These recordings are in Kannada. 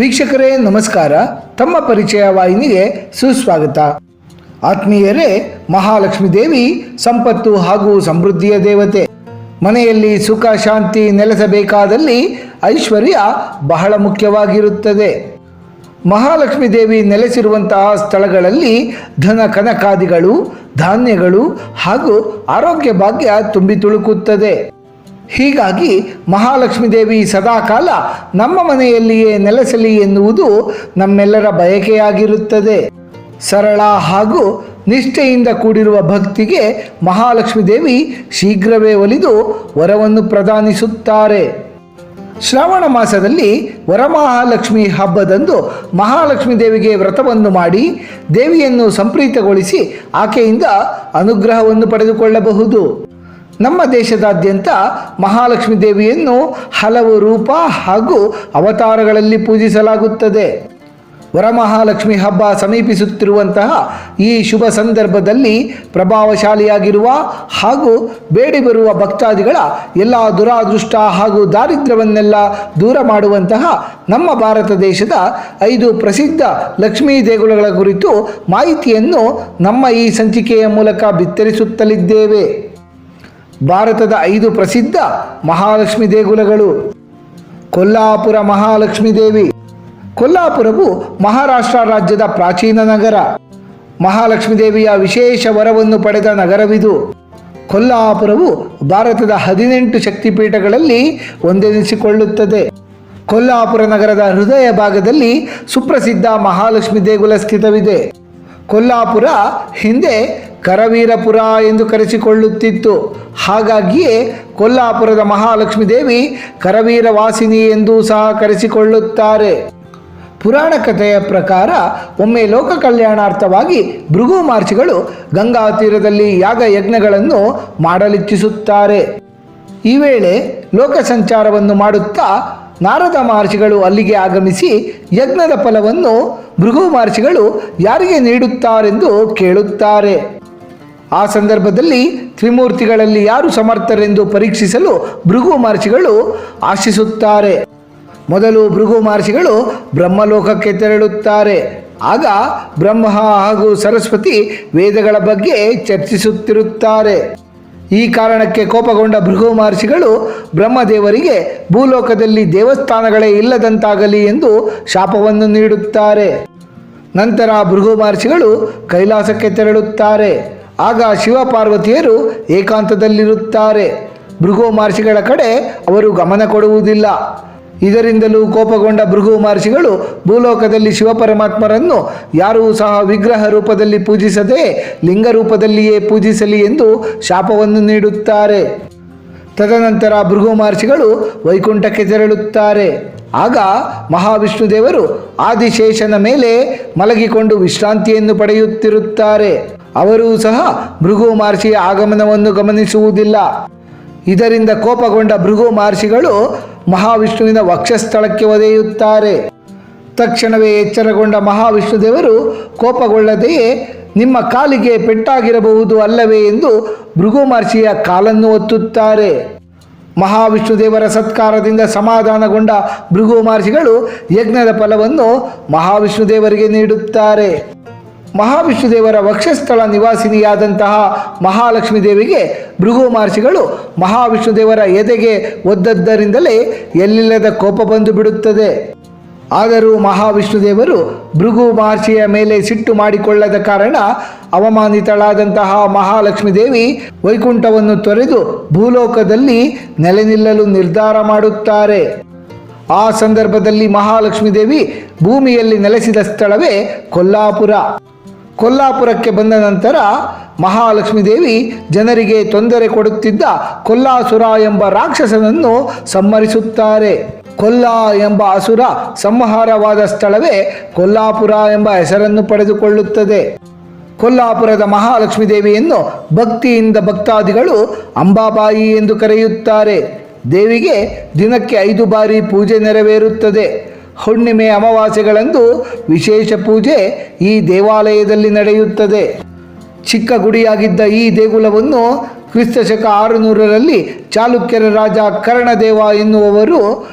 ವೀಕ್ಷಕರೇ ನಮಸ್ಕಾರ. ತಮ್ಮ ಪರಿಚಯ ವಾಹಿನಿಗೆ ಸುಸ್ವಾಗತ. ಆತ್ಮೀಯರೇ, ಮಹಾಲಕ್ಷ್ಮೀ ದೇವಿ ಸಂಪತ್ತು ಹಾಗೂ ಸಮೃದ್ಧಿಯ ದೇವತೆ. ಮನೆಯಲ್ಲಿ ಸುಖ ಶಾಂತಿ ನೆಲೆಸಬೇಕಾದಲ್ಲಿ ಐಶ್ವರ್ಯ ಬಹಳ ಮುಖ್ಯವಾಗಿರುತ್ತದೆ. ಮಹಾಲಕ್ಷ್ಮೀ ದೇವಿ ನೆಲೆಸಿರುವಂತಹ ಸ್ಥಳಗಳಲ್ಲಿ ಧನ ಕನಕಾದಿಗಳು, ಧಾನ್ಯಗಳು ಹಾಗೂ ಆರೋಗ್ಯ ಭಾಗ್ಯ ತುಂಬಿ ತುಳುಕುತ್ತದೆ. ಹೀಗಾಗಿ ಮಹಾಲಕ್ಷ್ಮೀ ದೇವಿ ಸದಾಕಾಲ ನಮ್ಮ ಮನೆಯಲ್ಲಿಯೇ ನೆಲೆಸಲಿ ಎನ್ನುವುದು ನಮ್ಮೆಲ್ಲರ ಬಯಕೆಯಾಗಿರುತ್ತದೆ. ಸರಳ ಹಾಗೂ ನಿಷ್ಠೆಯಿಂದ ಕೂಡಿರುವ ಭಕ್ತಿಗೆ ಮಹಾಲಕ್ಷ್ಮೀ ದೇವಿ ಶೀಘ್ರವೇ ಒಲಿದು ವರವನ್ನು ಪ್ರದಾನಿಸುತ್ತಾರೆ. ಶ್ರಾವಣ ಮಾಸದಲ್ಲಿ ವರಮಹಾಲಕ್ಷ್ಮಿ ಹಬ್ಬದಂದು ಮಹಾಲಕ್ಷ್ಮೀ ದೇವಿಗೆ ವ್ರತವನ್ನು ಮಾಡಿ ದೇವಿಯನ್ನು ಸಂಪ್ರೀತಗೊಳಿಸಿ ಆಕೆಯಿಂದ ಅನುಗ್ರಹವನ್ನು ಪಡೆದುಕೊಳ್ಳಬಹುದು. ನಮ್ಮ ದೇಶದಾದ್ಯಂತ ಮಹಾಲಕ್ಷ್ಮೀ ದೇವಿಯನ್ನು ಹಲವು ರೂಪ ಹಾಗೂ ಅವತಾರಗಳಲ್ಲಿ ಪೂಜಿಸಲಾಗುತ್ತದೆ. ವರಮಹಾಲಕ್ಷ್ಮಿ ಹಬ್ಬ ಸಮೀಪಿಸುತ್ತಿರುವಂತಹ ಈ ಶುಭ ಸಂದರ್ಭದಲ್ಲಿ ಪ್ರಭಾವಶಾಲಿಯಾಗಿರುವ ಹಾಗೂ ಬೇಡಿ ಬರುವ ಭಕ್ತಾದಿಗಳ ಎಲ್ಲ ದುರಾದೃಷ್ಟ ಹಾಗೂ ದಾರಿದ್ರ್ಯವನ್ನೆಲ್ಲ ದೂರ ಮಾಡುವಂತಹ ನಮ್ಮ ಭಾರತ ದೇಶದ 5 ಪ್ರಸಿದ್ಧ ಲಕ್ಷ್ಮೀ ದೇಗುಲಗಳ ಕುರಿತು ಮಾಹಿತಿಯನ್ನು ನಮ್ಮ ಈ ಸಂಚಿಕೆಯ ಮೂಲಕ ಬಿತ್ತರಿಸುತ್ತಲಿದ್ದೇವೆ. ಭಾರತದ 5 ಪ್ರಸಿದ್ಧ ಮಹಾಲಕ್ಷ್ಮೀ ದೇಗುಲಗಳು. ಕೊಲ್ಲಾಪುರ ಮಹಾಲಕ್ಷ್ಮೀ ದೇವಿ. ಕೊಲ್ಲಾಪುರವು ಮಹಾರಾಷ್ಟ್ರ ರಾಜ್ಯದ ಪ್ರಾಚೀನ ನಗರ. ಮಹಾಲಕ್ಷ್ಮೀ ದೇವಿಯ ವಿಶೇಷ ವರವನ್ನು ಪಡೆದ ನಗರವಿದು. ಕೊಲ್ಲಾಪುರವು ಭಾರತದ 18 ಶಕ್ತಿಪೀಠಗಳಲ್ಲಿ ಒಂದೆನಿಸಿಕೊಳ್ಳುತ್ತದೆ. ಕೊಲ್ಲಾಪುರ ನಗರದ ಹೃದಯ ಭಾಗದಲ್ಲಿ ಸುಪ್ರಸಿದ್ಧ ಮಹಾಲಕ್ಷ್ಮೀ ದೇಗುಲ ಸ್ಥಿತವಿದೆ. ಕೊಲ್ಲಾಪುರ ಹಿಂದೆ ಕರವೀರಪುರ ಎಂದು ಕರೆಸಿಕೊಳ್ಳುತ್ತಿತ್ತು. ಹಾಗಾಗಿಯೇ ಕೊಲ್ಲಾಪುರದ ಮಹಾಲಕ್ಷ್ಮೀ ದೇವಿ ಕರವೀರ ವಾಸಿನಿ ಎಂದೂ ಸಹ ಕರೆಸಿಕೊಳ್ಳುತ್ತಾರೆ. ಪುರಾಣ ಕಥೆಯ ಪ್ರಕಾರ ಒಮ್ಮೆ ಲೋಕ ಕಲ್ಯಾಣಾರ್ಥವಾಗಿ ಭೃಗು ಮಹರ್ಷಿಗಳು ಗಂಗಾ ತೀರದಲ್ಲಿ ಯಾಗ ಯಜ್ಞಗಳನ್ನು ಮಾಡಲಿಚ್ಛಿಸುತ್ತಾರೆ. ಈ ವೇಳೆ ಲೋಕ ಸಂಚಾರವನ್ನು ಮಾಡುತ್ತಾ ನಾರದ ಮಹರ್ಷಿಗಳು ಅಲ್ಲಿಗೆ ಆಗಮಿಸಿ ಯಜ್ಞದ ಫಲವನ್ನು ಭೃಗು ಮಹರ್ಷಿಗಳು ಯಾರಿಗೆ ನೀಡುತ್ತಾರೆಂದು ಕೇಳುತ್ತಾರೆ. ಆ ಸಂದರ್ಭದಲ್ಲಿ ತ್ರಿಮೂರ್ತಿಗಳಲ್ಲಿ ಯಾರು ಸಮರ್ಥರೆಂದು ಪರೀಕ್ಷಿಸಲು ಭೃಗು ಮಹರ್ಷಿಗಳು ಆಶಿಸುತ್ತಾರೆ. ಮೊದಲು ಭೃಗು ಮಹರ್ಷಿಗಳು ಬ್ರಹ್ಮಲೋಕಕ್ಕೆ ತೆರಳುತ್ತಾರೆ. ಆಗ ಬ್ರಹ್ಮ ಹಾಗೂ ಸರಸ್ವತಿ ವೇದಗಳ ಬಗ್ಗೆ ಚರ್ಚಿಸುತ್ತಿರುತ್ತಾರೆ. ಈ ಕಾರಣಕ್ಕೆ ಕೋಪಗೊಂಡ ಭೃಗು ಮಹರ್ಷಿಗಳು ಬ್ರಹ್ಮದೇವರಿಗೆ ಭೂಲೋಕದಲ್ಲಿ ದೇವಸ್ಥಾನಗಳೇ ಇಲ್ಲದಂತಾಗಲಿ ಎಂದು ಶಾಪವನ್ನು ನೀಡುತ್ತಾರೆ. ನಂತರ ಭೃಗು ಮಹರ್ಷಿಗಳು ಕೈಲಾಸಕ್ಕೆ ತೆರಳುತ್ತಾರೆ. ಆಗ ಶಿವಪಾರ್ವತಿಯರು ಏಕಾಂತದಲ್ಲಿರುತ್ತಾರೆ. ಭೃಗು ಮಹರ್ಷಿಗಳ ಕಡೆ ಅವರು ಗಮನ ಕೊಡುವುದಿಲ್ಲ. ಇದರಿಂದಲೂ ಕೋಪಗೊಂಡ ಭೃಗು ಮಹರ್ಷಿಗಳು ಭೂಲೋಕದಲ್ಲಿ ಶಿವಪರಮಾತ್ಮರನ್ನು ಯಾರೂ ಸಹ ವಿಗ್ರಹ ರೂಪದಲ್ಲಿ ಪೂಜಿಸದೆ ಲಿಂಗ ರೂಪದಲ್ಲಿಯೇ ಪೂಜಿಸಲಿ ಎಂದು ಶಾಪವನ್ನು ನೀಡುತ್ತಾರೆ. ತದನಂತರ ಭೃಗು ಮಹರ್ಷಿಗಳು ವೈಕುಂಠಕ್ಕೆ ತೆರಳುತ್ತಾರೆ. ಆಗ ಮಹಾವಿಷ್ಣು ದೇವರು ಆದಿಶೇಷನ ಮೇಲೆ ಮಲಗಿಕೊಂಡು ವಿಶ್ರಾಂತಿಯನ್ನು ಪಡೆಯುತ್ತಿರುತ್ತಾರೆ. ಅವರೂ ಸಹ ಭೃಗು ಮಹರ್ಷಿಯ ಆಗಮನವನ್ನು ಗಮನಿಸುವುದಿಲ್ಲ. ಇದರಿಂದ ಕೋಪಗೊಂಡ ಭೃಗು ಮಹರ್ಷಿಗಳು ಮಹಾವಿಷ್ಣುವಿನ ವಕ್ಷಸ್ಥಳಕ್ಕೆ ಒದೆಯುತ್ತಾರೆ. ತಕ್ಷಣವೇ ಎಚ್ಚರಗೊಂಡ ಮಹಾವಿಷ್ಣು ದೇವರು ಕೋಪಗೊಳ್ಳದೆಯೇ ನಿಮ್ಮ ಕಾಲಿಗೆ ಪೆಟ್ಟಾಗಿರಬಹುದು ಅಲ್ಲವೇ ಎಂದು ಭೃಗು ಮಹರ್ಷಿಯ ಕಾಲನ್ನು ಒತ್ತುತ್ತಾರೆ. ಮಹಾವಿಷ್ಣು ದೇವರ ಸತ್ಕಾರದಿಂದ ಸಮಾಧಾನಗೊಂಡ ಭೃಗು ಮಹರ್ಷಿಗಳು ಯಜ್ಞದ ಫಲವನ್ನು ಮಹಾವಿಷ್ಣು ದೇವರಿಗೆ ನೀಡುತ್ತಾರೆ. ಮಹಾವಿಷ್ಣು ದೇವರ ವಕ್ಷಸ್ಥಳ ನಿವಾಸಿನಿಯಾದಂತಹ ಮಹಾಲಕ್ಷ್ಮೀ ದೇವಿಗೆ ಭೃಗು ಮಹರ್ಷಿಗಳು ಮಹಾವಿಷ್ಣು ದೇವರ ಎದೆಗೆ ಒದ್ದದ್ದರಿಂದಲೇ ಎಲ್ಲಿಲ್ಲದ ಕೋಪ ಬಂದು ಬಿಡುತ್ತದೆ. ಆದರೂ ಮಹಾವಿಷ್ಣು ದೇವರು ಭೃಗು ಮಹರ್ಷಿಯ ಮೇಲೆ ಸಿಟ್ಟು ಮಾಡಿಕೊಳ್ಳದ ಕಾರಣ ಅವಮಾನಿತಳಾದಂತಹ ಮಹಾಲಕ್ಷ್ಮೀ ದೇವಿ ವೈಕುಂಠವನ್ನು ತೊರೆದು ಭೂಲೋಕದಲ್ಲಿ ನೆಲೆ ನಿಲ್ಲಲು ನಿರ್ಧಾರ ಮಾಡುತ್ತಾರೆ. ಆ ಸಂದರ್ಭದಲ್ಲಿ ಮಹಾಲಕ್ಷ್ಮೀ ದೇವಿ ಭೂಮಿಯಲ್ಲಿ ನೆಲೆಸಿದ ಸ್ಥಳವೇ ಕೊಲ್ಲಾಪುರ. ಕೊಲ್ಲಾಪುರಕ್ಕೆ ಬಂದ ನಂತರ ಮಹಾಲಕ್ಷ್ಮೀ ದೇವಿ ಜನರಿಗೆ ತೊಂದರೆ ಕೊಡುತ್ತಿದ್ದ ಕೊಲ್ಲಾಸುರ ಎಂಬ ರಾಕ್ಷಸನನ್ನು ಸಂಹರಿಸುತ್ತಾರೆ. ಕೊಲ್ಲಾ ಎಂಬ ಅಸುರ ಸಂಹಾರವಾದ ಸ್ಥಳವೇ ಕೊಲ್ಲಾಪುರ ಎಂಬ ಹೆಸರನ್ನು ಪಡೆದುಕೊಳ್ಳುತ್ತದೆ. ಕೊಲ್ಲಾಪುರದ ಮಹಾಲಕ್ಷ್ಮೀ ದೇವಿಯನ್ನು ಭಕ್ತಿಯಿಂದ ಭಕ್ತಾದಿಗಳು ಅಂಬಾಬಾಯಿ ಎಂದು ಕರೆಯುತ್ತಾರೆ. ದೇವಿಗೆ ದಿನಕ್ಕೆ 5 ಬಾರಿ ಪೂಜೆ ನೆರವೇರುತ್ತದೆ. ಹುಣ್ಣಿಮೆ ಅಮಾವಾಸ್ಯೆಗಳಂದು ವಿಶೇಷ ಪೂಜೆ ಈ ದೇವಾಲಯದಲ್ಲಿ ನಡೆಯುತ್ತದೆ. ಚಿಕ್ಕ ಗುಡಿಯಾಗಿದ್ದ ಈ ದೇಗುಲವನ್ನು ಕ್ರಿಸ್ತಶಕ 600ರಲ್ಲಿ ಚಾಲುಕ್ಯರ ರಾಜ ಕರ್ಣದೇವ ಎನ್ನುವವರು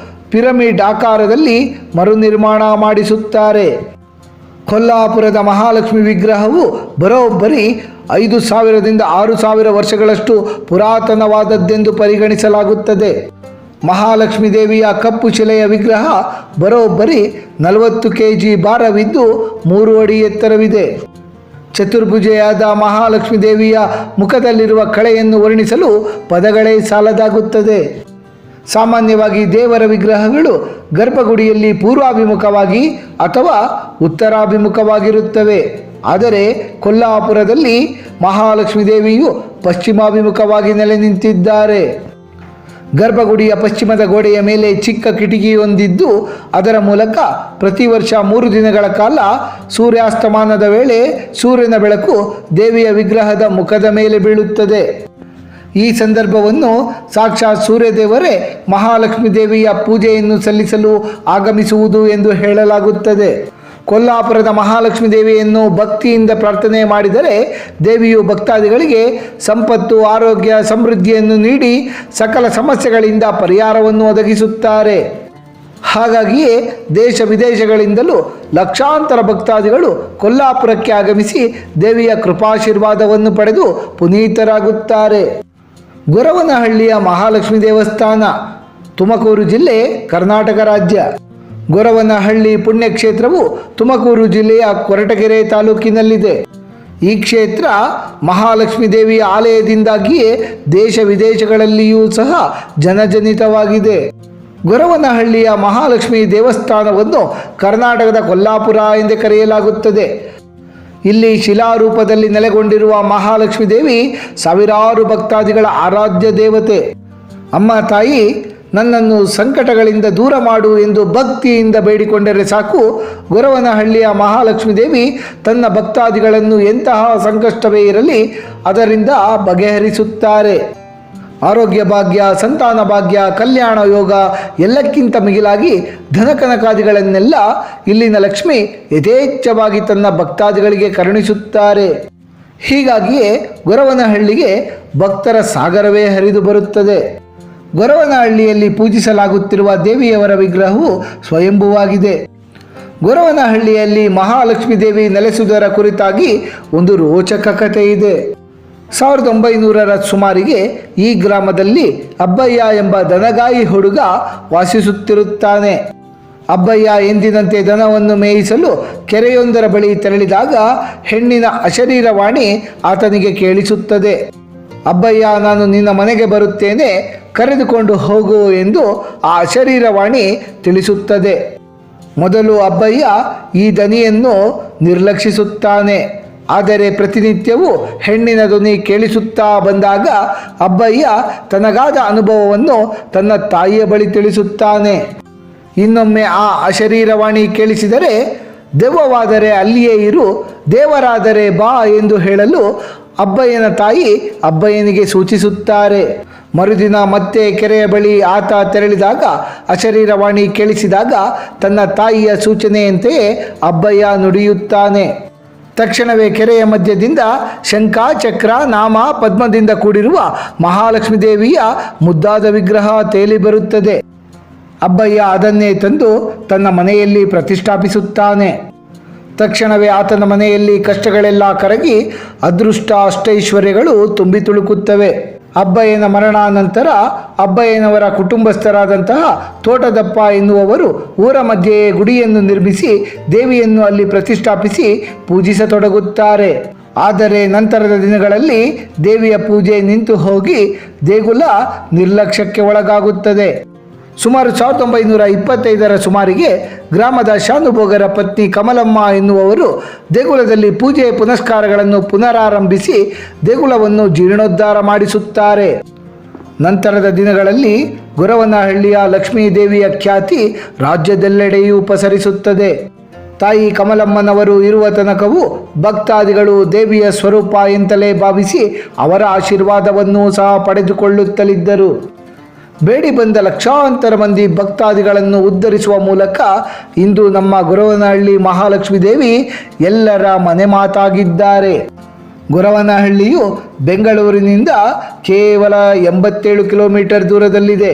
ಪಿರಮಿಡ್ ಆಕಾರದಲ್ಲಿ ಮರುನಿರ್ಮಾಣ ಮಾಡಿಸುತ್ತಾರೆ. ಕೊಲ್ಲಾಪುರದ ಮಹಾಲಕ್ಷ್ಮಿ ವಿಗ್ರಹವು ಬರೋಬ್ಬರಿ 5,000ದಿಂದ 6,000 ವರ್ಷಗಳಷ್ಟು ಪುರಾತನವಾದದ್ದೆಂದು ಪರಿಗಣಿಸಲಾಗುತ್ತದೆ. ಮಹಾಲಕ್ಷ್ಮೀ ದೇವಿಯ ಕಪ್ಪು ಶಿಲೆಯ ವಿಗ್ರಹ ಬರೋಬ್ಬರಿ 40 kg ಭಾರವಿದ್ದು 3 ಅಡಿ ಎತ್ತರವಿದೆ. ಚತುರ್ಭುಜೆಯಾದ ಮಹಾಲಕ್ಷ್ಮೀ ದೇವಿಯ ಮುಖದಲ್ಲಿರುವ ಕಳೆಯನ್ನು ವರ್ಣಿಸಲು ಪದಗಳೇ ಸಾಲದಾಗುತ್ತದೆ. ಸಾಮಾನ್ಯವಾಗಿ ದೇವರ ವಿಗ್ರಹಗಳು ಗರ್ಭಗುಡಿಯಲ್ಲಿ ಪೂರ್ವಾಭಿಮುಖವಾಗಿ ಅಥವಾ ಉತ್ತರಾಭಿಮುಖವಾಗಿರುತ್ತವೆ. ಆದರೆ ಕೊಲ್ಲಾಪುರದಲ್ಲಿ ಮಹಾಲಕ್ಷ್ಮೀ ದೇವಿಯು ಪಶ್ಚಿಮಾಭಿಮುಖವಾಗಿ ನೆಲೆ ನಿಂತಿದ್ದಾರೆ. ಗರ್ಭಗುಡಿಯ ಪಶ್ಚಿಮದ ಗೋಡೆಯ ಮೇಲೆ ಚಿಕ್ಕ ಕಿಟಕಿಯೊಂದಿದ್ದು ಅದರ ಮೂಲಕ ಪ್ರತಿ ವರ್ಷ 3 ದಿನಗಳ ಕಾಲ ಸೂರ್ಯಾಸ್ತಮಾನದ ವೇಳೆ ಸೂರ್ಯನ ಬೆಳಕು ದೇವಿಯ ವಿಗ್ರಹದ ಮುಖದ ಮೇಲೆ ಬೀಳುತ್ತದೆ. ಈ ಸಂದರ್ಭವನ್ನು ಸಾಕ್ಷಾತ್ ಸೂರ್ಯದೇವರೇ ಮಹಾಲಕ್ಷ್ಮೀ ದೇವಿಯ ಪೂಜೆಯನ್ನು ಸಲ್ಲಿಸಲು ಆಗಮಿಸುವುದು ಎಂದು ಹೇಳಲಾಗುತ್ತದೆ. ಕೊಲ್ಲಾಪುರದ ಮಹಾಲಕ್ಷ್ಮೀ ದೇವಿಯನ್ನು ಭಕ್ತಿಯಿಂದ ಪ್ರಾರ್ಥನೆ ಮಾಡಿದರೆ ದೇವಿಯು ಭಕ್ತಾದಿಗಳಿಗೆ ಸಂಪತ್ತು, ಆರೋಗ್ಯ, ಸಮೃದ್ಧಿಯನ್ನು ನೀಡಿ ಸಕಲ ಸಮಸ್ಯೆಗಳಿಂದ ಪರಿಹಾರವನ್ನು ಒದಗಿಸುತ್ತಾರೆ. ಹಾಗಾಗಿಯೇ ದೇಶ ವಿದೇಶಗಳಿಂದಲೂ ಲಕ್ಷಾಂತರ ಭಕ್ತಾದಿಗಳು ಕೊಲ್ಲಾಪುರಕ್ಕೆ ಆಗಮಿಸಿ ದೇವಿಯ ಕೃಪಾಶೀರ್ವಾದವನ್ನು ಪಡೆದು ಪುನೀತರಾಗುತ್ತಾರೆ. ಗೊರವನಹಳ್ಳಿಯ ಮಹಾಲಕ್ಷ್ಮೀ ದೇವಸ್ಥಾನ, ತುಮಕೂರು ಜಿಲ್ಲೆ, ಕರ್ನಾಟಕ ರಾಜ್ಯ. ಗೊರವನಹಳ್ಳಿ ಪುಣ್ಯಕ್ಷೇತ್ರವು ತುಮಕೂರು ಜಿಲ್ಲೆಯ ಕೊರಟಗೆರೆ ತಾಲೂಕಿನಲ್ಲಿದೆ. ಈ ಕ್ಷೇತ್ರ ಮಹಾಲಕ್ಷ್ಮೀ ದೇವಿಯ ಆಲಯದಿಂದಾಗಿಯೇ ದೇಶ ವಿದೇಶಗಳಲ್ಲಿಯೂ ಸಹ ಜನಜನಿತವಾಗಿದೆ. ಗೊರವನಹಳ್ಳಿಯ ಮಹಾಲಕ್ಷ್ಮಿ ದೇವಸ್ಥಾನವನ್ನು ಕರ್ನಾಟಕದ ಕೊಲ್ಲಾಪುರ ಎಂದೇ ಕರೆಯಲಾಗುತ್ತದೆ. ಇಲ್ಲಿ ಶಿಲಾರೂಪದಲ್ಲಿ ನೆಲೆಗೊಂಡಿರುವ ಮಹಾಲಕ್ಷ್ಮೀ ದೇವಿ ಸಾವಿರಾರು ಭಕ್ತಾದಿಗಳ ಆರಾಧ್ಯ ದೇವತೆ. ಅಮ್ಮ ತಾಯಿ, ನನ್ನನ್ನು ಸಂಕಟಗಳಿಂದ ದೂರ ಮಾಡು ಎಂದು ಭಕ್ತಿಯಿಂದ ಬೇಡಿಕೊಂಡರೆ ಸಾಕು, ಗೊರವನಹಳ್ಳಿಯ ಮಹಾಲಕ್ಷ್ಮೀ ದೇವಿ ತನ್ನ ಭಕ್ತಾದಿಗಳನ್ನು ಎಂತಹ ಸಂಕಷ್ಟವೇ ಇರಲಿ ಅದರಿಂದ ಬಗೆಹರಿಸುತ್ತಾರೆ. ಆರೋಗ್ಯ ಭಾಗ್ಯ, ಸಂತಾನ ಭಾಗ್ಯ, ಕಲ್ಯಾಣ ಯೋಗ, ಎಲ್ಲಕ್ಕಿಂತ ಮಿಗಿಲಾಗಿ ಧನಕನಕಾದಿಗಳನ್ನೆಲ್ಲ ಇಲ್ಲಿನ ಲಕ್ಷ್ಮಿ ಯಥೇಚ್ಛವಾಗಿ ತನ್ನ ಭಕ್ತಾದಿಗಳಿಗೆ ಕರುಣಿಸುತ್ತಾರೆ. ಹೀಗಾಗಿಯೇ ಗೊರವನಹಳ್ಳಿಗೆ ಭಕ್ತರ ಸಾಗರವೇ ಹರಿದು ಬರುತ್ತದೆ. ಗೊರವನಹಳ್ಳಿಯಲ್ಲಿ ಪೂಜಿಸಲಾಗುತ್ತಿರುವ ದೇವಿಯವರ ವಿಗ್ರಹವು ಸ್ವಯಂಭುವಾಗಿದೆ. ಗೊರವನಹಳ್ಳಿಯಲ್ಲಿ ಮಹಾಲಕ್ಷ್ಮೀ ದೇವಿ ನೆಲೆಸುವುದರ ಕುರಿತಾಗಿ ಒಂದು ರೋಚಕ ಕಥೆ ಇದೆ. 1900ರ ಸುಮಾರಿಗೆ ಈ ಗ್ರಾಮದಲ್ಲಿ ಅಬ್ಬಯ್ಯ ಎಂಬ ದನಗಾಯಿ ಹುಡುಗ ವಾಸಿಸುತ್ತಿರುತ್ತಾನೆ. ಅಬ್ಬಯ್ಯ ಎಂದಿನಂತೆ ದನವನ್ನು ಮೇಯಿಸಲು ಕೆರೆಯೊಂದರ ಬಳಿ ತೆರಳಿದಾಗ ಹೆಣ್ಣಿನ ಅಶರೀರವಾಣಿ ಆತನಿಗೆ ಕೇಳಿಸುತ್ತದೆ. ಅಬ್ಬಯ್ಯ, ನಾನು ನಿನ್ನ ಮನೆಗೆ ಬರುತ್ತೇನೆ, ಕರೆದುಕೊಂಡು ಹೋಗು ಎಂದು ಆ ಅಶರೀರವಾಣಿ ತಿಳಿಸುತ್ತದೆ. ಮೊದಲು ಅಬ್ಬಯ್ಯ ಈ ದನಿಯನ್ನು ನಿರ್ಲಕ್ಷಿಸುತ್ತಾನೆ. ಆದರೆ ಪ್ರತಿನಿತ್ಯವೂ ಹೆಣ್ಣಿನ ಧ್ವನಿ ಕೇಳಿಸುತ್ತಾ ಬಂದಾಗ ಅಬ್ಬಯ್ಯ ತನಗಾದ ಅನುಭವವನ್ನು ತನ್ನ ತಾಯಿಯ ಬಳಿ ತಿಳಿಸುತ್ತಾನೆ. ಇನ್ನೊಮ್ಮೆ ಆ ಅಶರೀರವಾಣಿ ಕೇಳಿಸಿದರೆ, ದೆವ್ವವಾದರೆ ಅಲ್ಲಿಯೇ ಇರು, ದೇವರಾದರೆ ಬಾ ಎಂದು ಹೇಳಲು ಅಬ್ಬಯ್ಯನ ತಾಯಿ ಅಬ್ಬಯ್ಯನಿಗೆ ಸೂಚಿಸುತ್ತಾರೆ. ಮರುದಿನ ಮತ್ತೆ ಕೆರೆಯ ಬಳಿ ಆತ ತೆರಳಿದಾಗ ಅಶರೀರವಾಣಿ ಕೇಳಿಸಿದಾಗ ತನ್ನ ತಾಯಿಯ ಸೂಚನೆಯಂತೆಯೇ ಅಬ್ಬಯ್ಯ ನುಡಿಯುತ್ತಾನೆ. ತಕ್ಷಣವೇ ಕೆರೆಯ ಮಧ್ಯದಿಂದ ಶಂಖ, ಚಕ್ರ, ನಾಮ, ಪದ್ಮದಿಂದ ಕೂಡಿರುವ ಮಹಾಲಕ್ಷ್ಮೀ ದೇವಿಯ ಮುದ್ದಾದ ವಿಗ್ರಹ ತೇಲಿ ಬರುತ್ತದೆ. ಅಬ್ಬಯ್ಯ ಅದನ್ನೇ ತಂದು ತನ್ನ ಮನೆಯಲ್ಲಿ ಪ್ರತಿಷ್ಠಾಪಿಸುತ್ತಾನೆ. ತಕ್ಷಣವೇ ಆತನ ಮನೆಯಲ್ಲಿ ಕಷ್ಟಗಳೆಲ್ಲ ಕರಗಿ ಅದೃಷ್ಟ, ಅಷ್ಟೈಶ್ವರ್ಯಗಳು ತುಂಬಿ ತುಳುಕುತ್ತವೆ. ಅಬ್ಬಯ್ಯನ ಮರಣಾನಂತರ ಅಬ್ಬಯ್ಯನವರ ಕುಟುಂಬಸ್ಥರಾದಂತಹ ತೋಟದಪ್ಪ ಎನ್ನುವವರು ಊರ ಮಧ್ಯೆಯೇ ಗುಡಿಯನ್ನು ನಿರ್ಮಿಸಿ ದೇವಿಯನ್ನು ಅಲ್ಲಿ ಪ್ರತಿಷ್ಠಾಪಿಸಿ ಪೂಜಿಸತೊಡಗುತ್ತಾರೆ. ಆದರೆ ನಂತರದ ದಿನಗಳಲ್ಲಿ ದೇವಿಯ ಪೂಜೆ ನಿಂತು ಹೋಗಿ ದೇಗುಲ ನಿರ್ಲಕ್ಷ್ಯಕ್ಕೆ ಒಳಗಾಗುತ್ತದೆ. ಸುಮಾರು 1925ರ ಸುಮಾರಿಗೆ ಗ್ರಾಮದ ಶಾನುಭೋಗರ ಪತ್ನಿ ಕಮಲಮ್ಮ ಎನ್ನುವವರು ದೇಗುಲದಲ್ಲಿ ಪೂಜೆ ಪುನಸ್ಕಾರಗಳನ್ನು ಪುನರಾರಂಭಿಸಿ ದೇಗುಲವನ್ನು ಜೀರ್ಣೋದ್ಧಾರ ಮಾಡಿಸುತ್ತಾರೆ. ನಂತರದ ದಿನಗಳಲ್ಲಿ ಗೊರವನಹಳ್ಳಿಯ ಲಕ್ಷ್ಮೀ ದೇವಿಯ ಖ್ಯಾತಿ ರಾಜ್ಯದೆಲ್ಲೆಡೆಯೂ ಪಸರಿಸುತ್ತದೆ. ತಾಯಿ ಕಮಲಮ್ಮನವರು ಇರುವ ತನಕವೂ ಭಕ್ತಾದಿಗಳು ದೇವಿಯ ಸ್ವರೂಪ ಎಂತಲೇ ಭಾವಿಸಿ ಅವರ ಆಶೀರ್ವಾದವನ್ನೂ ಸಹ ಪಡೆದುಕೊಳ್ಳುತ್ತಲಿದ್ದರು. ಬೇಡಿ ಬಂದ ಲಕ್ಷಾಂತರ ಮಂದಿ ಭಕ್ತಾದಿಗಳನ್ನು ಉದ್ಧರಿಸುವ ಮೂಲಕ ಇಂದು ನಮ್ಮ ಗೊರವನಹಳ್ಳಿ ಮಹಾಲಕ್ಷ್ಮೀ ದೇವಿ ಎಲ್ಲರ ಮನೆ ಮಾತಾಗಿದ್ದಾರೆ. ಗೊರವನಹಳ್ಳಿಯು ಬೆಂಗಳೂರಿನಿಂದ ಕೇವಲ 87 ಕಿಲೋಮೀಟರ್ ದೂರದಲ್ಲಿದೆ.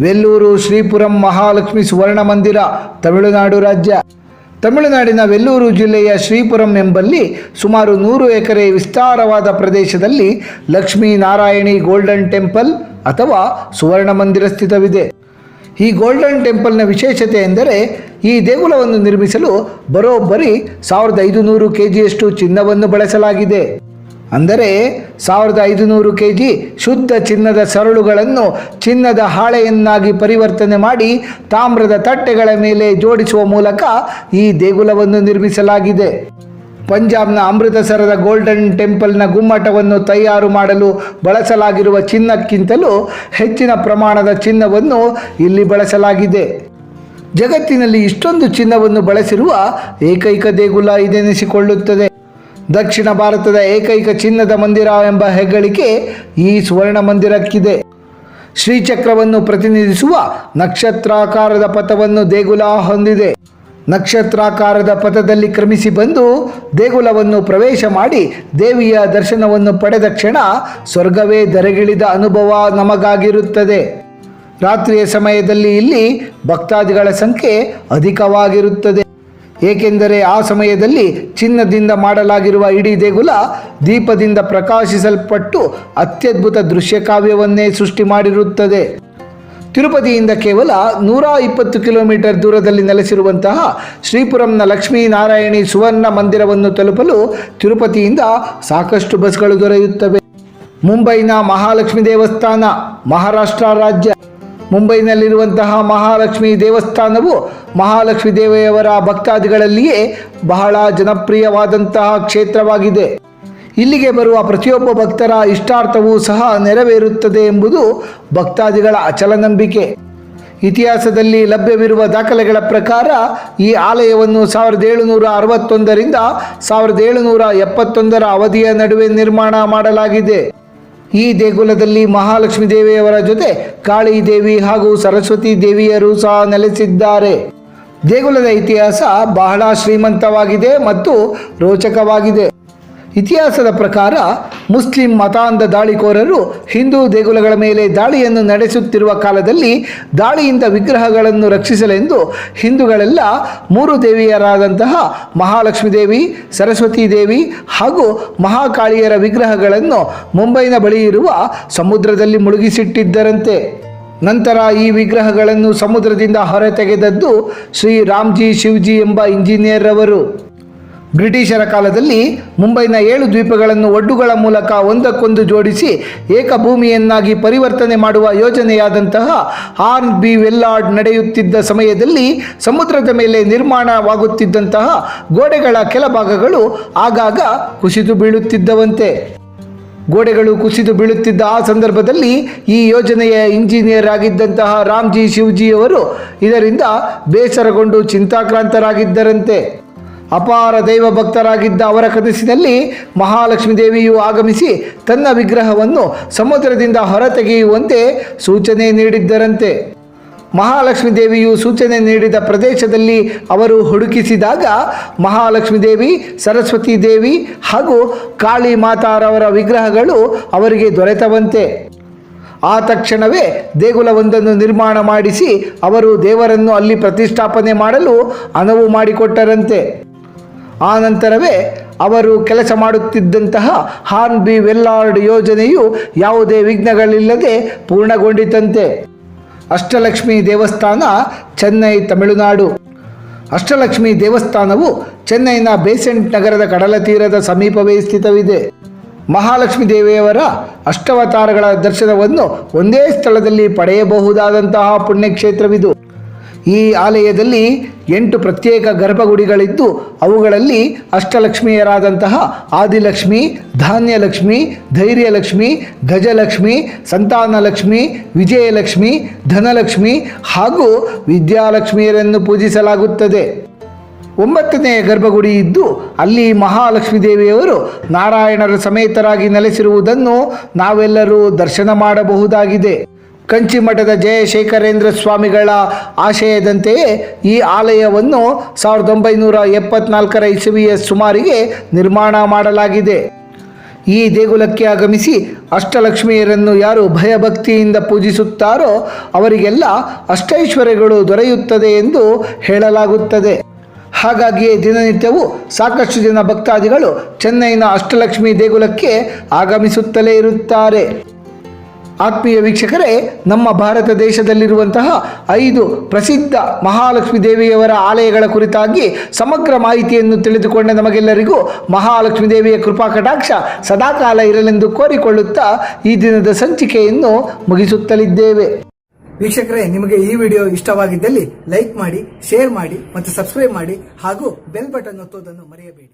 ವೆಲ್ಲೂರು ಶ್ರೀಪುರಂ ಮಹಾಲಕ್ಷ್ಮಿ ಸುವರ್ಣ ಮಂದಿರ, ತಮಿಳುನಾಡು ರಾಜ್ಯ. ತಮಿಳುನಾಡಿನ ವೆಲ್ಲೂರು ಜಿಲ್ಲೆಯ ಶ್ರೀಪುರಂ ಎಂಬಲ್ಲಿ ಸುಮಾರು 100 ಎಕರೆ ವಿಸ್ತಾರವಾದ ಪ್ರದೇಶದಲ್ಲಿ ಲಕ್ಷ್ಮೀ ನಾರಾಯಣಿ ಗೋಲ್ಡನ್ ಟೆಂಪಲ್ ಅಥವಾ ಸುವರ್ಣ ಮಂದಿರ ಸ್ಥಿತವಿದೆ. ಈ ಗೋಲ್ಡನ್ ಟೆಂಪಲ್ನ ವಿಶೇಷತೆ ಎಂದರೆ ಈ ದೇಗುಲವನ್ನು ನಿರ್ಮಿಸಲು ಬರೋಬ್ಬರಿ 1500 kgಯಷ್ಟು ಚಿನ್ನವನ್ನು ಬಳಸಲಾಗಿದೆ. ಅಂದರೆ 1500 kg ಶುದ್ಧ ಚಿನ್ನದ ಸರಳುಗಳನ್ನು ಚಿನ್ನದ ಹಾಳೆಯನ್ನಾಗಿ ಪರಿವರ್ತನೆ ಮಾಡಿ ತಾಮ್ರದ ತಟ್ಟೆಗಳ ಮೇಲೆ ಜೋಡಿಸುವ ಮೂಲಕ ಈ ದೇಗುಲವನ್ನು ನಿರ್ಮಿಸಲಾಗಿದೆ. ಪಂಜಾಬ್ನ ಅಮೃತಸರದ ಗೋಲ್ಡನ್ ಟೆಂಪಲ್ನ ಗುಮ್ಮಟವನ್ನು ತಯಾರು ಮಾಡಲು ಬಳಸಲಾಗಿರುವ ಚಿನ್ನಕ್ಕಿಂತಲೂ ಹೆಚ್ಚಿನ ಪ್ರಮಾಣದ ಚಿನ್ನವನ್ನು ಇಲ್ಲಿ ಬಳಸಲಾಗಿದೆ. ಜಗತ್ತಿನಲ್ಲಿ ಇಷ್ಟೊಂದು ಚಿನ್ನವನ್ನು ಬಳಸಿರುವ ಏಕೈಕ ದೇಗುಲ ಇದೆನಿಸಿಕೊಳ್ಳುತ್ತದೆ. ದಕ್ಷಿಣ ಭಾರತದ ಏಕೈಕ ಚಿನ್ನದ ಮಂದಿರ ಎಂಬ ಹೆಗ್ಗಳಿಕೆ ಈ ಸುವರ್ಣ ಮಂದಿರಕ್ಕಿದೆ. ಶ್ರೀಚಕ್ರವನ್ನು ಪ್ರತಿನಿಧಿಸುವ ನಕ್ಷತ್ರಾಕಾರದ ಪಥವನ್ನು ದೇಗುಲ ಹೊಂದಿದೆ. ನಕ್ಷತ್ರಾಕಾರದ ಪಥದಲ್ಲಿ ಕ್ರಮಿಸಿ ಬಂದು ದೇಗುಲವನ್ನು ಪ್ರವೇಶ ಮಾಡಿ ದೇವಿಯ ದರ್ಶನವನ್ನು ಪಡೆದ ಕ್ಷಣ ಸ್ವರ್ಗವೇ ಧರೆಗಿಳಿದ ಅನುಭವ ನಮಗಾಗಿರುತ್ತದೆ. ರಾತ್ರಿಯ ಸಮಯದಲ್ಲಿ ಇಲ್ಲಿ ಭಕ್ತಾದಿಗಳ ಸಂಖ್ಯೆ ಅಧಿಕವಾಗಿರುತ್ತದೆ. ಏಕೆಂದರೆ ಆ ಸಮಯದಲ್ಲಿ ಚಿನ್ನದಿಂದ ಮಾಡಲಾಗಿರುವ ಇಡೀ ದೇಗುಲ ದೀಪದಿಂದ ಪ್ರಕಾಶಿಸಲ್ಪಟ್ಟು ಅತ್ಯದ್ಭುತ ದೃಶ್ಯ ಕಾವ್ಯವನ್ನೇ ಸೃಷ್ಟಿ ಮಾಡಿರುತ್ತದೆ. ತಿರುಪತಿಯಿಂದ ಕೇವಲ 120 ಕಿಲೋಮೀಟರ್ ದೂರದಲ್ಲಿ ನೆಲೆಸಿರುವಂತಹ ಶ್ರೀಪುರಂನ ಲಕ್ಷ್ಮೀ ನಾರಾಯಣಿ ಸುವರ್ಣ ಮಂದಿರವನ್ನು ತಲುಪಲು ತಿರುಪತಿಯಿಂದ ಸಾಕಷ್ಟು ಬಸ್ಗಳು ದೊರೆಯುತ್ತವೆ. ಮುಂಬೈನ ಮಹಾಲಕ್ಷ್ಮಿ ದೇವಸ್ಥಾನ, ಮಹಾರಾಷ್ಟ್ರ ರಾಜ್ಯ. ಮುಂಬೈನಲ್ಲಿರುವಂತಹ ಮಹಾಲಕ್ಷ್ಮಿ ದೇವಸ್ಥಾನವು ಮಹಾಲಕ್ಷ್ಮಿ ದೇವಿಯವರ ಭಕ್ತಾದಿಗಳಲ್ಲಿಯೇ ಬಹಳ ಜನಪ್ರಿಯವಾದಂತಹ ಕ್ಷೇತ್ರವಾಗಿದೆ. ಇಲ್ಲಿಗೆ ಬರುವ ಪ್ರತಿಯೊಬ್ಬ ಭಕ್ತರ ಇಷ್ಟಾರ್ಥವೂ ಸಹ ನೆರವೇರುತ್ತದೆ ಎಂಬುದು ಭಕ್ತಾದಿಗಳ ಅಚಲ ನಂಬಿಕೆ. ಇತಿಹಾಸದಲ್ಲಿ ಲಭ್ಯವಿರುವ ದಾಖಲೆಗಳ ಪ್ರಕಾರ ಈ ಆಲಯವನ್ನು 1761ರಿಂದ 1771 ಅವಧಿಯ ನಡುವೆ ನಿರ್ಮಾಣ ಮಾಡಲಾಗಿದೆ. ಈ ದೇಗುಲದಲ್ಲಿ ಮಹಾಲಕ್ಷ್ಮಿ ದೇವಿಯವರ ಜೊತೆ ಕಾಳಿ ದೇವಿ ಹಾಗೂ ಸರಸ್ವತಿ ದೇವಿಯರು ಸಹ ನೆಲೆಸಿದ್ದಾರೆ. ದೇಗುಲದ ಇತಿಹಾಸ ಬಹಳ ಶ್ರೀಮಂತವಾಗಿದೆ ಮತ್ತು ರೋಚಕವಾಗಿದೆ. ಇತಿಹಾಸದ ಪ್ರಕಾರ ಮುಸ್ಲಿಂ ಮತಾಂಧ ದಾಳಿಕೋರರು ಹಿಂದೂ ದೇಗುಲಗಳ ಮೇಲೆ ದಾಳಿಯನ್ನು ನಡೆಸುತ್ತಿರುವ ಕಾಲದಲ್ಲಿ ದಾಳಿಯಿಂದ ವಿಗ್ರಹಗಳನ್ನು ರಕ್ಷಿಸಲೆಂದು ಹಿಂದೂಗಳೆಲ್ಲ 3 ದೇವಿಯರಾದಂತಹ ಮಹಾಲಕ್ಷ್ಮಿ ದೇವಿ, ಸರಸ್ವತಿ ದೇವಿ ಹಾಗೂ ಮಹಾಕಾಳಿಯರ ವಿಗ್ರಹಗಳನ್ನು ಮುಂಬೈನ ಬಳಿ ಇರುವ ಸಮುದ್ರದಲ್ಲಿ ಮುಳುಗಿಸಿಟ್ಟಿದ್ದರಂತೆ. ನಂತರ ಈ ವಿಗ್ರಹಗಳನ್ನು ಸಮುದ್ರದಿಂದ ಹೊರತೆಗೆದದ್ದು ಶ್ರೀ ರಾಮ್ಜಿ ಶಿವ್ಜಿ ಎಂಬ ಇಂಜಿನಿಯರ್ ಅವರು. ಬ್ರಿಟಿಷರ ಕಾಲದಲ್ಲಿ ಮುಂಬೈನ 7 ದ್ವೀಪಗಳನ್ನು ಒಡ್ಡುಗಳ ಮೂಲಕ ಒಂದಕ್ಕೊಂದು ಜೋಡಿಸಿ ಏಕಭೂಮಿಯನ್ನಾಗಿ ಪರಿವರ್ತನೆ ಮಾಡುವ ಯೋಜನೆಯಾದಂತಹ ಹಾರ್ನ್ ಬಿ ವೆಲ್ಲಾರ್ಡ್ ನಡೆಯುತ್ತಿದ್ದ ಸಮಯದಲ್ಲಿ ಸಮುದ್ರದ ಮೇಲೆ ನಿರ್ಮಾಣವಾಗುತ್ತಿದ್ದಂತಹ ಗೋಡೆಗಳ ಕೆಲ ಭಾಗಗಳು ಆಗಾಗ ಕುಸಿದು ಬೀಳುತ್ತಿದ್ದವಂತೆ. ಗೋಡೆಗಳು ಕುಸಿದು ಬೀಳುತ್ತಿದ್ದ ಆ ಸಂದರ್ಭದಲ್ಲಿ ಈ ಯೋಜನೆಯ ಇಂಜಿನಿಯರ್ ಆಗಿದ್ದಂತಹ ರಾಮ್ಜಿ ಶಿವ್ಜಿಯವರು ಇದರಿಂದ ಬೇಸರಗೊಂಡು ಚಿಂತಾಕ್ರಾಂತರಾಗಿದ್ದರಂತೆ. ಅಪಾರ ದೈವ ಭಕ್ತರಾಗಿದ್ದ ಅವರ ಕನಸಿನಲ್ಲಿ ಮಹಾಲಕ್ಷ್ಮಿ ದೇವಿಯು ಆಗಮಿಸಿ ತನ್ನ ವಿಗ್ರಹವನ್ನು ಸಮುದ್ರದಿಂದ ಹೊರತೆಗೆಯುವಂತೆ ಸೂಚನೆ ನೀಡಿದ್ದರಂತೆ. ಮಹಾಲಕ್ಷ್ಮಿ ದೇವಿಯು ಸೂಚನೆ ನೀಡಿದ ಪ್ರದೇಶದಲ್ಲಿ ಅವರು ಹುಡುಕಿಸಿದಾಗ ಮಹಾಲಕ್ಷ್ಮಿ ದೇವಿ, ಸರಸ್ವತಿ ದೇವಿ ಹಾಗೂ ಕಾಳಿ ಮಾತಾರವರ ವಿಗ್ರಹಗಳು ಅವರಿಗೆ ದೊರೆತವಂತೆ. ಆ ತಕ್ಷಣವೇ ದೇಗುಲವೊಂದನ್ನು ನಿರ್ಮಾಣ ಮಾಡಿಸಿ ಅವರು ದೇವರನ್ನು ಅಲ್ಲಿ ಪ್ರತಿಷ್ಠಾಪನೆ ಮಾಡಲು ಅನುವು ಮಾಡಿಕೊಟ್ಟರಂತೆ. ಆ ನಂತರವೇ ಅವರು ಕೆಲಸ ಮಾಡುತ್ತಿದ್ದಂತಹ ಹಾರ್ನ್ ಬಿ ವೆಲ್ಲಾರ್ಡ್ ಯೋಜನೆಯು ಯಾವುದೇ ವಿಘ್ನಗಳಿಲ್ಲದೆ ಪೂರ್ಣಗೊಂಡಿತಂತೆ. ಅಷ್ಟಲಕ್ಷ್ಮಿ ದೇವಸ್ಥಾನ, ಚೆನ್ನೈ, ತಮಿಳುನಾಡು. ಅಷ್ಟಲಕ್ಷ್ಮಿ ದೇವಸ್ಥಾನವು ಚೆನ್ನೈನ ಬೇಸೆಂಟ್ ನಗರದ ಕಡಲ ತೀರದ ಸಮೀಪವೇ ಸ್ಥಿತವಿದೆ. ಮಹಾಲಕ್ಷ್ಮಿ ದೇವಿಯವರ ಅಷ್ಟಾವತಾರಗಳ ದರ್ಶನವನ್ನು ಒಂದೇ ಸ್ಥಳದಲ್ಲಿ ಪಡೆಯಬಹುದಾದಂತಹ ಪುಣ್ಯಕ್ಷೇತ್ರವಿದು. ಈ ಆಲಯದಲ್ಲಿ 8 ಪ್ರತ್ಯೇಕ ಗರ್ಭಗುಡಿಗಳಿದ್ದು ಅವುಗಳಲ್ಲಿ ಅಷ್ಟಲಕ್ಷ್ಮಿಯರಾದಂತಹ ಆದಿಲಕ್ಷ್ಮಿ, ಧಾನ್ಯಲಕ್ಷ್ಮಿ, ಧೈರ್ಯಲಕ್ಷ್ಮಿ, ಗಜಲಕ್ಷ್ಮಿ, ಸಂತಾನಲಕ್ಷ್ಮಿ, ವಿಜಯಲಕ್ಷ್ಮಿ, ಧನಲಕ್ಷ್ಮಿ ಹಾಗೂ ವಿದ್ಯಾಲಕ್ಷ್ಮಿಯರನ್ನು ಪೂಜಿಸಲಾಗುತ್ತದೆ. 9ನೇ ಗರ್ಭಗುಡಿ ಇದ್ದು ಅಲ್ಲಿ ಮಹಾಲಕ್ಷ್ಮಿ ದೇವಿಯವರು ನಾರಾಯಣರ ಸಮೇತರಾಗಿ ನೆಲೆಸಿರುವುದನ್ನು ನಾವೆಲ್ಲರೂ ದರ್ಶನ ಮಾಡಬಹುದಾಗಿದೆ. ಕಂಚಿಮಠದ ಜಯಶೇಖರೇಂದ್ರ ಸ್ವಾಮಿಗಳ ಆಶಯದಂತೆಯೇ ಈ ಆಲಯವನ್ನು 1974 ಇಸವಿಯ ಸುಮಾರಿಗೆ ನಿರ್ಮಾಣ ಮಾಡಲಾಗಿದೆ. ಈ ದೇಗುಲಕ್ಕೆ ಆಗಮಿಸಿ ಅಷ್ಟಲಕ್ಷ್ಮಿಯರನ್ನು ಯಾರು ಭಯಭಕ್ತಿಯಿಂದ ಪೂಜಿಸುತ್ತಾರೋ ಅವರಿಗೆಲ್ಲ ಅಷ್ಟೈಶ್ವರ್ಯಗಳು ದೊರೆಯುತ್ತದೆ ಎಂದು ಹೇಳಲಾಗುತ್ತದೆ. ಹಾಗಾಗಿಯೇ ದಿನನಿತ್ಯವೂ ಸಾಕಷ್ಟು ಜನ ಭಕ್ತಾದಿಗಳು ಚೆನ್ನೈನ ಅಷ್ಟಲಕ್ಷ್ಮಿ ದೇಗುಲಕ್ಕೆ ಆಗಮಿಸುತ್ತಲೇ ಇರುತ್ತಾರೆ. ಆತ್ಮೀಯ ವೀಕ್ಷಕರೇ, ನಮ್ಮ ಭಾರತ ದೇಶದಲ್ಲಿರುವಂತಹ 5 ಪ್ರಸಿದ್ಧ ಮಹಾಲಕ್ಷ್ಮಿ ದೇವಿಯವರ ಆಲಯಗಳ ಕುರಿತಾಗಿ ಸಮಗ್ರ ಮಾಹಿತಿಯನ್ನು ತಿಳಿದುಕೊಂಡ ನಮಗೆಲ್ಲರಿಗೂ ಮಹಾಲಕ್ಷ್ಮಿ ದೇವಿಯ ಕೃಪಾ ಕಟಾಕ್ಷ ಸದಾಕಾಲ ಇರಲೆಂದು ಕೋರಿಕೊಳ್ಳುತ್ತಾ ಈ ದಿನದ ಸಂಚಿಕೆಯನ್ನು ಮುಗಿಸುತ್ತಲಿದ್ದೇವೆ. ವೀಕ್ಷಕರೇ, ನಿಮಗೆ ಈ ವಿಡಿಯೋ ಇಷ್ಟವಾಗಿದ್ದಲ್ಲಿ ಲೈಕ್ ಮಾಡಿ, ಶೇರ್ ಮಾಡಿ ಮತ್ತು ಸಬ್ಸ್ಕ್ರೈಬ್ ಮಾಡಿ ಹಾಗೂ ಬೆಲ್ ಬಟನ್ ಒತ್ತುವುದನ್ನು ಮರೆಯಬೇಡಿ.